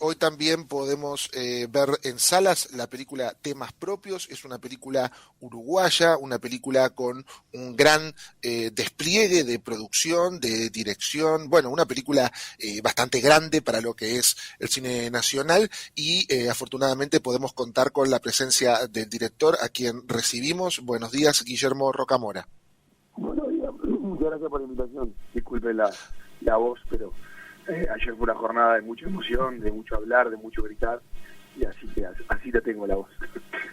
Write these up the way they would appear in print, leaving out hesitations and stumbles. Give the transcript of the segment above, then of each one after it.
hoy también podemos ver en salas la película Temas Propios. Es una película uruguaya, una película con un gran despliegue de producción, de dirección, bueno, una película bastante grande para lo que es el cine nacional y afortunadamente podemos contar con la presencia del director, a quien recibimos. Buenos días, Guillermo Rocamora. Buenos días, muchas gracias por la invitación. Disculpe la voz, pero ayer fue una jornada de mucha emoción, de mucho hablar, de mucho gritar, y así la tengo la voz.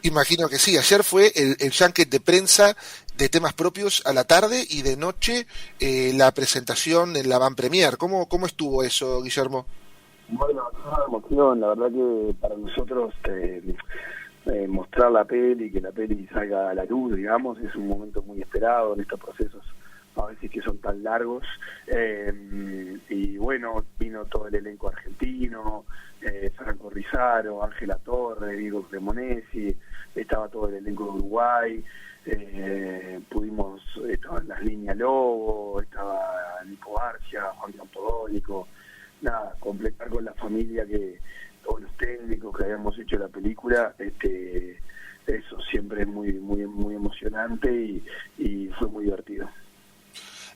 Imagino que sí. Ayer fue el junket de prensa de Temas Propios a la tarde y de noche la presentación en la Van Premier. ¿Cómo estuvo eso, Guillermo? Bueno, es una emoción, la verdad que para nosotros mostrar la peli, que la peli salga a la luz, digamos, es un momento muy esperado en estos procesos a veces que son tan largos, y bueno, vino todo el elenco argentino, Franco Rizaro, Ángela Torre, Diego Cremonesi, estaba todo el elenco de Uruguay, estaban las líneas Lobo, estaba Nico Garcia, Juan Campodónico, nada, completar con la familia, que todos los técnicos que habíamos hecho la película, eso siempre es muy emocionante y fue muy divertido.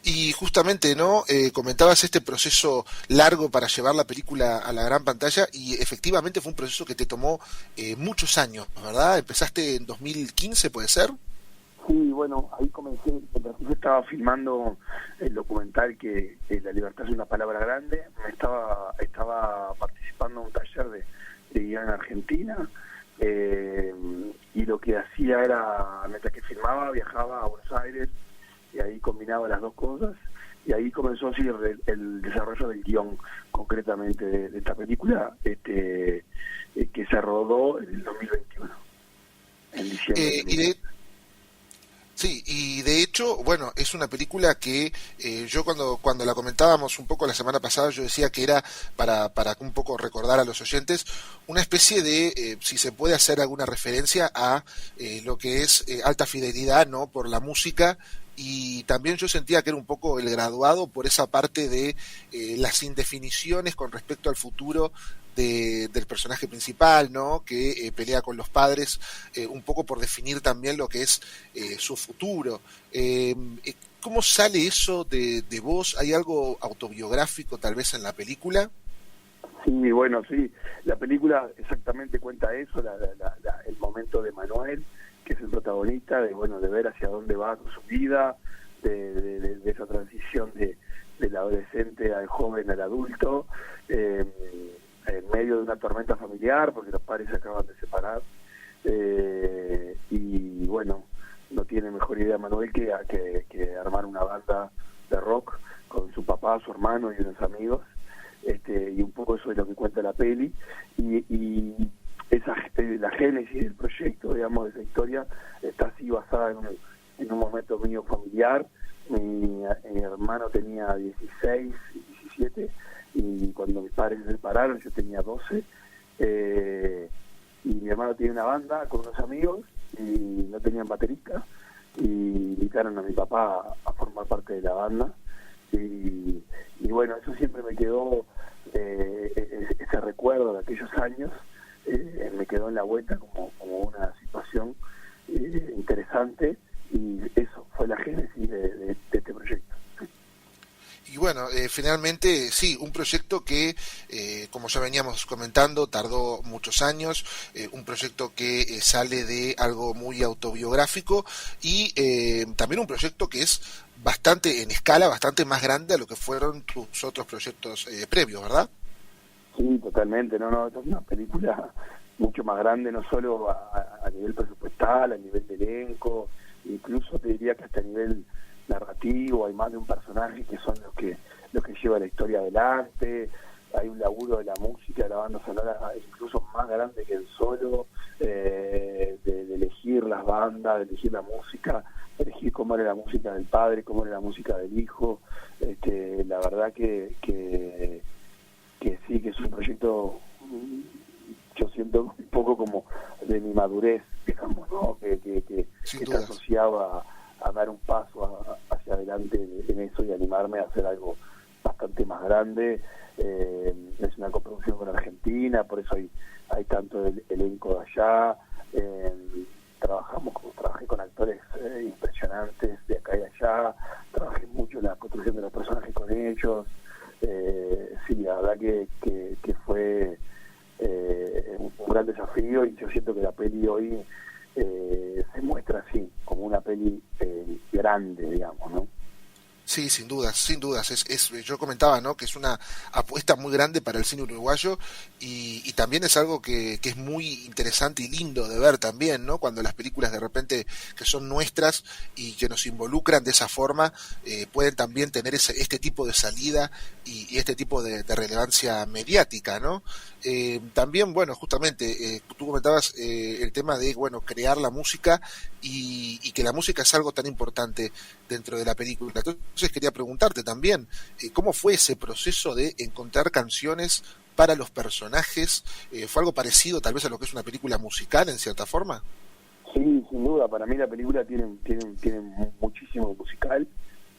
Y justamente, ¿no? Comentabas este proceso largo para llevar la película a la gran pantalla y efectivamente fue un proceso que te tomó muchos años, ¿verdad? Empezaste en 2015, ¿puede ser? Sí, bueno, ahí comencé, mientras yo estaba filmando el documental que La libertad es una palabra grande, estaba participando en un taller de guión en Argentina, y lo que hacía era, mientras que filmaba, viajaba a Buenos Aires, y ahí combinaba las dos cosas, y ahí comenzó así el desarrollo del guión, concretamente de esta película, que se rodó en el 2021, en diciembre. Sí, y de hecho, bueno, es una película que yo cuando la comentábamos un poco la semana pasada, yo decía que era para un poco recordar a los oyentes una especie de, si se puede hacer alguna referencia a lo que es Alta Fidelidad, ¿no? Por la música, y también yo sentía que era un poco El Graduado por esa parte de las indefiniciones con respecto al futuro del personaje principal, ¿no? Que pelea con los padres, un poco por definir también lo que es su futuro. ¿Cómo sale eso de vos? ¿Hay algo autobiográfico tal vez en la película? Sí, bueno, sí. La película exactamente cuenta eso, el momento de Manuel, que es el protagonista, de ver hacia dónde va con su vida, de esa transición del adolescente al joven al adulto, en medio de una tormenta familiar, porque los padres se acaban de separar, y bueno, no tiene mejor idea Manuel que armar una banda de rock con su papá, su hermano y unos amigos, y un poco eso es lo que cuenta la peli, y la génesis del proyecto, digamos, de esa historia, está así basada en un momento mío familiar. Mi hermano tenía 16, 17, y cuando mis padres se separaron yo tenía 12, y mi hermano tiene una banda con unos amigos y no tenían baterista, y invitaron a mi papá a formar parte de la banda, y bueno, eso siempre me quedó, ese recuerdo de aquellos años, me quedó en la vuelta como una situación interesante, y eso fue la génesis de este proyecto. Y bueno, finalmente sí, un proyecto que, como ya veníamos comentando, tardó muchos años, un proyecto que sale de algo muy autobiográfico y también un proyecto que es bastante en escala, bastante más grande a lo que fueron tus otros proyectos previos, ¿verdad? Sí, totalmente, no, esta es una película mucho más grande, no solo a nivel presupuestal, a nivel de elenco, incluso te diría que hasta a nivel narrativo, hay más de un personaje que son los que lleva la historia adelante, hay un laburo de la música, de la banda sonora incluso más grande que el solo, de elegir las bandas, de elegir la música, de elegir cómo era la música del padre, cómo era la música del hijo, la verdad que sí, que es un proyecto, yo siento un poco como de mi madurez, digamos, ¿no? que está asociado a dar un paso hacia adelante en eso y animarme a hacer algo bastante más grande, es una coproducción con Argentina, por eso hay tanto elenco de allá. Trabajé con actores impresionantes de acá y allá, trabajé mucho en la construcción de los personajes con ellos. Sí, la verdad que fue un gran desafío, y yo siento que la peli hoy se muestra así, como una peli grande, digamos, ¿no? Sí, sin dudas, sin dudas. Yo comentaba, ¿no?, que es una apuesta muy grande para el cine uruguayo, y también es algo que es muy interesante y lindo de ver también, ¿no? Cuando las películas de repente que son nuestras y que nos involucran de esa forma, pueden también tener este tipo de salida y este tipo de relevancia mediática, ¿no? También, bueno, justamente, tú comentabas el tema de, bueno, crear la música y que la música es algo tan importante dentro de la película. Entonces quería preguntarte también, ¿cómo fue ese proceso de encontrar canciones para los personajes? ¿Fue algo parecido tal vez a lo que es una película musical en cierta forma? Sí, sin duda, para mí la película tiene muchísimo musical.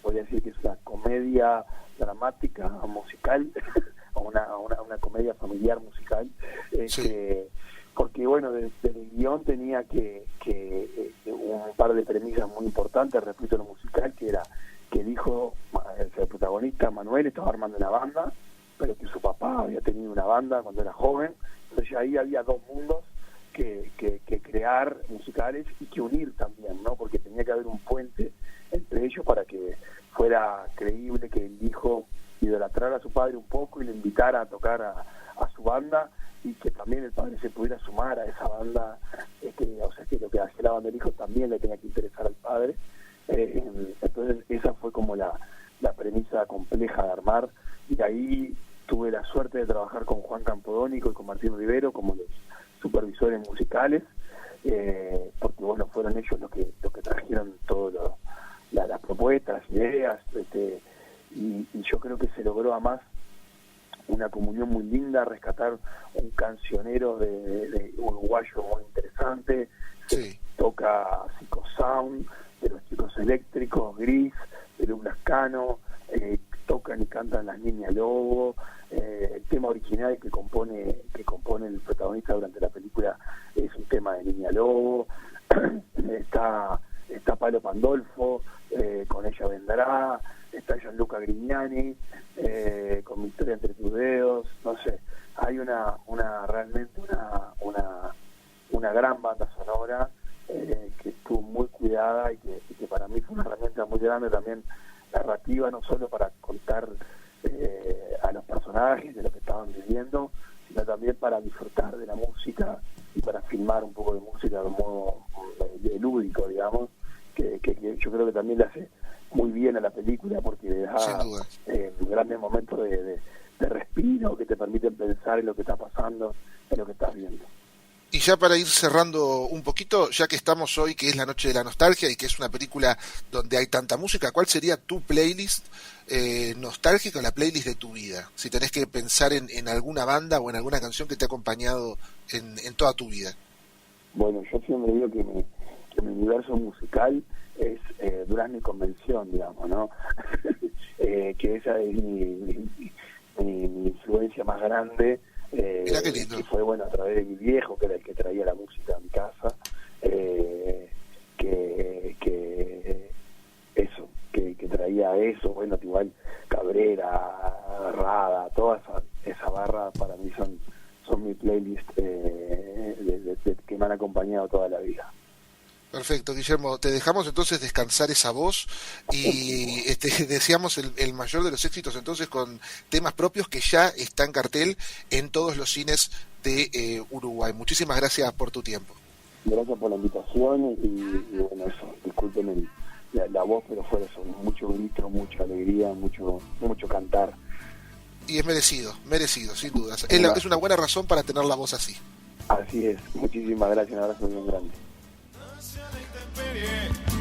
Podría decir que es una comedia dramática musical, o una comedia familiar musical, Sí. porque bueno, desde el guión tenía que un par de premisas muy importantes respecto a lo musical, que era que el hijo, el protagonista Manuel, estaba armando una banda, pero que su papá había tenido una banda cuando era joven. Entonces ahí había dos mundos que crear musicales y que unir también, ¿no? Porque tenía que haber un puente entre ellos para que fuera creíble que el hijo idolatrara a su padre un poco y le invitara a tocar a su banda, y que también el padre se pudiera sumar a esa banda, o sea, que lo que hacía la banda del hijo también le tenía que interesar al padre. Entonces esa fue como la premisa compleja de armar, y ahí tuve la suerte de trabajar con Juan Campodónico y con Martín Rivero como los supervisores musicales, porque bueno, fueron ellos los que trajeron todas las propuestas, las ideas, y yo creo que se logró además una comunión muy linda, rescatar un cancionero de uruguayo muy interesante. Sí. Toca Psicosound, de los Chicos Eléctricos, Gris, de Luz Lascano, tocan y cantan las Niñas Lobo. El tema original que compone el protagonista durante la película es un tema de Niña Lobo. está Palo Pandolfo, con Ella Vendrá, está Gianluca Grignani, con Mi Historia Entre Tus Dedos. No sé, hay realmente una gran banda sonora, que estuvo muy cuidada, y que para mí fue una herramienta muy grande también narrativa, no solo para contar a los personajes de lo que estaban viviendo, sino también para disfrutar de la música y para filmar un poco de música de modo lúdico, digamos, que yo creo que también le hace muy bien a la película, porque le da grandes momentos de respiro que te permiten pensar en lo que está pasando, en lo que estás viendo. Y ya para ir cerrando un poquito, ya que estamos hoy, que es la noche de la nostalgia y que es una película donde hay tanta música, ¿cuál sería tu playlist nostálgica, o la playlist de tu vida? Si tenés que pensar en alguna banda o en alguna canción que te ha acompañado en toda tu vida. Bueno, yo siempre digo que mi universo musical es Durazno y Convención, digamos, ¿no? Que esa es mi influencia más grande. Mirá qué lindo. Que fue, bueno, a través de mi viejo, que era el que traía la música a mi casa, que traía eso, bueno, igual Cabrera, Rada, toda esa barra para mí son mi playlist que me han acompañado toda la vida. Perfecto, Guillermo, te dejamos entonces descansar esa voz y deseamos el mayor de los éxitos entonces con temas propios que ya está en cartel en todos los cines de Uruguay. Muchísimas gracias por tu tiempo. Gracias por la invitación y bueno, eso, disculpen la voz, pero fue eso, mucho grito, mucha alegría, mucho cantar. Y es merecido, sin dudas. Es una buena razón para tener la voz así. Así es, muchísimas gracias, un abrazo bien grande. Hacia la intemperie.